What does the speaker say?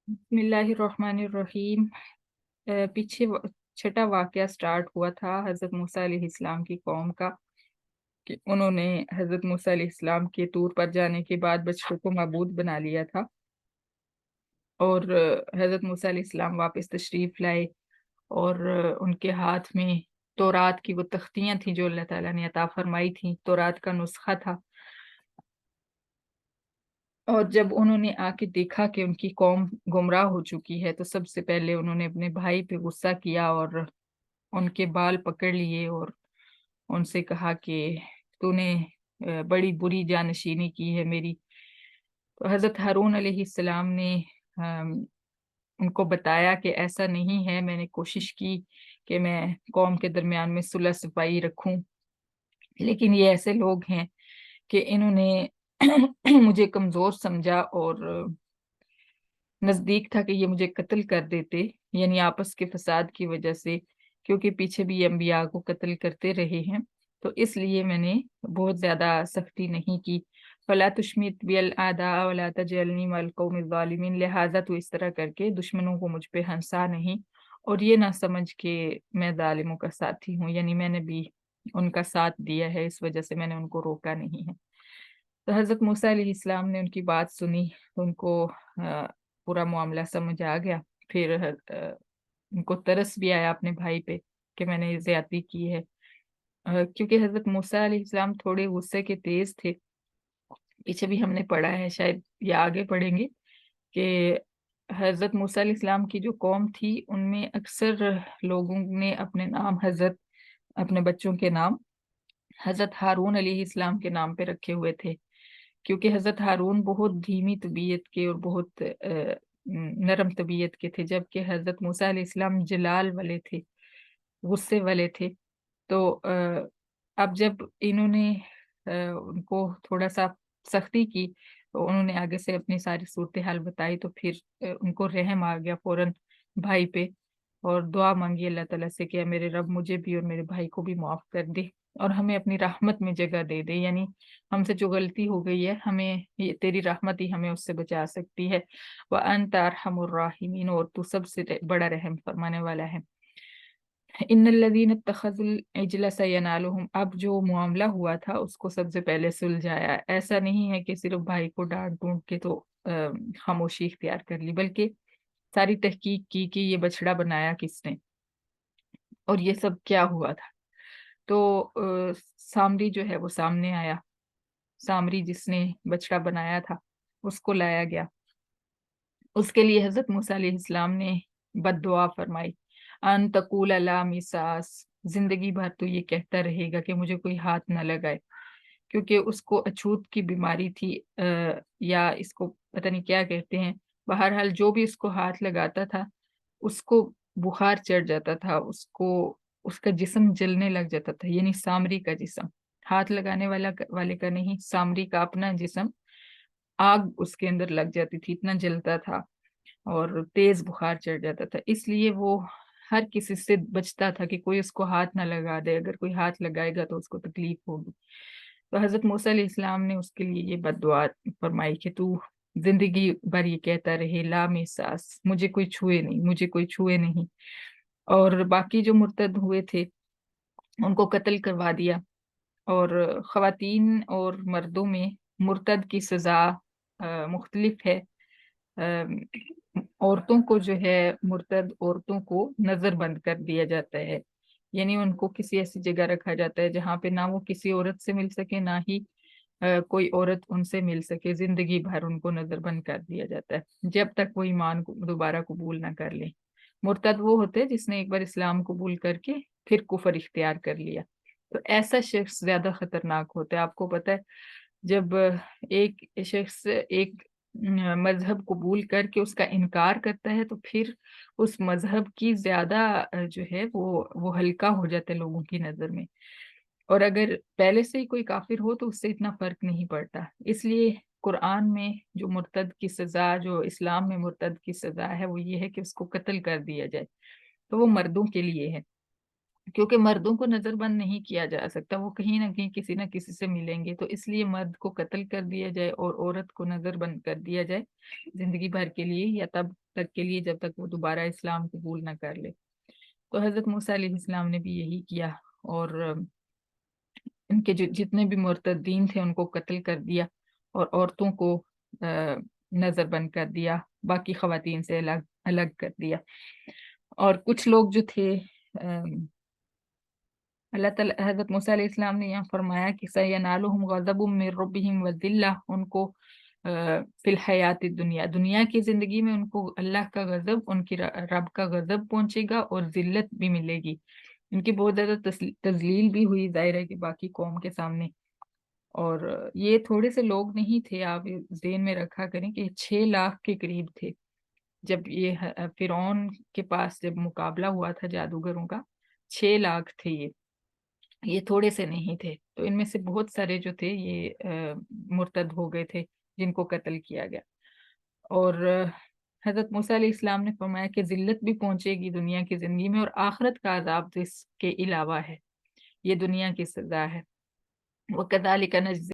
बिस्मिल्लाहिर्रहमानिर्रहीम। पीछे छठा वाकया स्टार्ट हुआ था हज़रत मूसा अलैहिस्सलाम की कौम का कि उन्होंने हज़रत मूसा अलैहिस्सलाम के तूर पर जाने के बाद बछड़ों को माबूद बना लिया था। और हज़रत मूसा अलैहिस्सलाम वापस तशरीफ़ लाए और उनके हाथ में तौरात की वो तख्तियाँ थी जो अल्लाह ताला ने अता फरमाई थी, तौरात का नुस्खा था। और जब उन्होंने आके देखा कि उनकी कौम गुमराह हो चुकी है, तो सबसे पहले उन्होंने अपने भाई पे गुस्सा किया और उनके बाल पकड़ लिए और उनसे कहा कि तूने बड़ी बुरी जानशीनी की है मेरी। तो हज़रत हारून अलैहिस्सलाम ने अम, उनको बताया कि ऐसा नहीं है, मैंने कोशिश की कि मैं कौम के दरमियान में सुलह सफ़ाई रखूं, लेकिन ये ऐसे लोग हैं कि इन्होंने मुझे कमज़ोर समझा और नज़दीक था कि ये मुझे कत्ल कर देते, यानी आपस के फ़साद की वजह से, क्योंकि पीछे भी अम्बिया को कत्ल करते रहे हैं। तो इसलिए मैंने बहुत ज़्यादा सख्ती नहीं की। फला तुशमित बिल आदा वला तजअलनी मअल कौमिज़ ज़ालिमीन, लिहाज़ा तू इस तरह करके दुश्मनों को मुझ पे हँसा नहीं और ये ना समझ के मैं ज़ालिमों का साथी हूँ, यानी मैंने भी उनका साथ दिया है, इस वजह से मैंने उनको रोका नहीं है। तो हज़रत मूसा अलैहिस्सलाम ने उनकी बात सुनी, तो उनको पूरा मामला समझ आ गया। फिर उनको तरस भी आया अपने भाई पे कि मैंने ये ज़्यादती की है। क्योंकि हज़रत मूसा अलैहिस्सलाम थोड़े गुस्से के तेज़ थे। पीछे भी हमने पढ़ा है, शायद या आगे पढ़ेंगे कि हज़रत मूसा अलैहिस्सलाम की जो कौम थी, उनमें अक्सर लोगों ने अपने नाम अपने बच्चों के नाम हज़रत हारून अलैहिस्सलाम के नाम पे रखे हुए थे। क्योंकि हज़रत हारून बहुत धीमी तबीयत के और बहुत नरम तबीयत के थे, जबकि हज़रत मूसा अलैहिस्सलाम जलाल वाले थे, गुस्से वाले थे। तो अब जब इन्होंने उनको थोड़ा-सा सख्ती की, तो उन्होंने आगे से अपनी सारी सूरत-ए-हाल बताई, तो फिर उनको रहम आ गया फ़ौरन भाई पे और दुआ माँगी अल्लाह ताला से कि मेरे रब मुझे भी और मेरे भाई को भी माफ़ कर दे और हमें अपनी रहमत में जगह दे दे, यानी हमसे जो गलती हो गई है, हमें ये तेरी रहमत ही हमें उससे बचा सकती है। व अंत अरहमुर राहिमीन, और तू सबसे बड़ा रहम फरमाने वाला है। इन्नल्लज़ीन इत्तख़ज़ुल इजला सयनालुहुम, अब जो मामला हुआ था उसको सबसे पहले सुलझाया। ऐसा नहीं है कि सिर्फ भाई को डांट-डूंट के तो खामोशी इख्तियार कर ली, बल्कि सारी तहकीक की कि ये बछड़ा बनाया किसने और ये सब क्या हुआ था। तो सामरी जो है वो सामने आया। सामरी जिसने बछड़ा बनाया था, उसको लाया गया। उसके लिए हज़रत मूसा अलैहिस्सलाम ने बद्दुआ फरमाई, अन तक़ूल ला मिसास, ज़िंदगी भर तो ये कहता रहेगा कि मुझे कोई हाथ ना लगाए। क्योंकि उसको अछूत की बीमारी थी, या इसको पता नहीं क्या कहते हैं। बहरहाल जो भी उसको हाथ लगाता था, उसको बुखार चढ़ जाता था, उसको उसका जिस्म जलने लग जाता था, यानी सामरी का जिस्म। हाथ लगाने वाले का नहीं, सामरी का अपना जिस्म, आग उसके अंदर लग जाती थी, इतना जलता था और तेज़ बुखार चढ़ जाता था। इसलिए वो हर किसी से बचता था कि कोई उसको हाथ ना लगा दे, अगर कोई हाथ लगाएगा तो उसको तकलीफ होगी। तो हज़रत मूसा अलैहिस्सलाम ने उसके लिए ये बद्दुआ फरमाई कि तू ज़िंदगी भर ये कहता रहे, ला मिसास, मुझे कोई छुए नहीं, मुझे कोई छुए नहीं। और बाकी जो मुर्तद हुए थे, उनको कत्ल करवा दिया। और ख़वातीन और मर्दों में मुर्तद की सज़ा मुख्तलिफ है। अम, औरतों को जो है, मुर्तद औरतों को नज़रबंद कर दिया जाता है, यानी उनको किसी ऐसी जगह रखा जाता है जहाँ पे ना वो किसी औरत से मिल सके, ना ही कोई औरत उनसे मिल सके। ज़िंदगी भर उनको नज़रबंद कर दिया जाता है, जब तक वो ईमान को दोबारा कबूल ना कर ले। मुर्तद वो होते हैं जिसने एक बार इस्लाम कबूल करके फिर कुफर इख्तियार कर लिया। तो ऐसा शख्स ज़्यादा खतरनाक होता है। आपको पता है, जब एक शख्स एक मज़हब कबूल करके उसका इनकार करता है, तो फिर उस मज़हब की ज़्यादा जो है वो हल्का हो जाता है लोगों की नज़र में। और अगर पहले से ही कोई काफ़िर हो तो उससे इतना फ़र्क नहीं पड़ता। इसलिए कुरान में जो मुर्तद की सज़ा, जो इस्लाम में मुर्तद की सज़ा है, वो ये है कि उसको कत्ल कर दिया जाए। तो वो मर्दों के लिए है, क्योंकि मर्दों को नज़रबंद नहीं किया जा सकता, वो कहीं न कहीं किसी न किसी से मिलेंगे, तो इसलिए मर्द को कत्ल कर दिया जाए और औरत को नज़रबंद कर दिया जाए ज़िंदगी भर के लिए, या तब تک کے لیے، جب تک وہ دوبارہ اسلام قبول نہ کر لے۔ تو حضرت موسیٰ علیہ السلام نے بھی یہی کیا، اور ان کے جتنے بھی مرتدین تھے ان کو قتل کر دیا، اور عورتوں کو نظر بند کر دیا، باقی خواتین سے الگ الگ کر دیا۔ اور کچھ لوگ جو تھے، اللہ تعالیٰ حضرت موسیٰ علیہ السلام نے یہاں فرمایا کہ سَيَنَالُهُمْ غَضَبٌ مِّن رَّبِّهِمْ وَذِلَّةٌ، ان کو فی الحیات دنیا کی زندگی میں ان کو اللہ کا غضب، ان کی رب کا غضب پہنچے گا، اور ذلت بھی ملے گی، ان کی بہت زیادہ تذلیل بھی ہوئی، ظاہر ہے کہ باقی قوم کے سامنے۔ اور یہ تھوڑے سے لوگ نہیں تھے، آپ ذہن میں رکھا کریں کہ 6 لاکھ کے قریب تھے جب یہ فرعون کے پاس جب مقابلہ ہوا تھا جادوگروں کا، 6 لاکھ تھے یہ تھوڑے سے نہیں تھے۔ تو ان میں سے بہت سارے جو تھے یہ مرتد ہو گئے تھے، جن کو قتل کیا گیا۔ اور حضرت موسیٰ علیہ السلام نے فرمایا کہ ذلت بھی پہنچے گی دنیا کی زندگی میں، اور آخرت کا عذاب اس کے علاوہ ہے، یہ دنیا کی سزا ہے۔ وَكَذَلِكَ نَجْزِي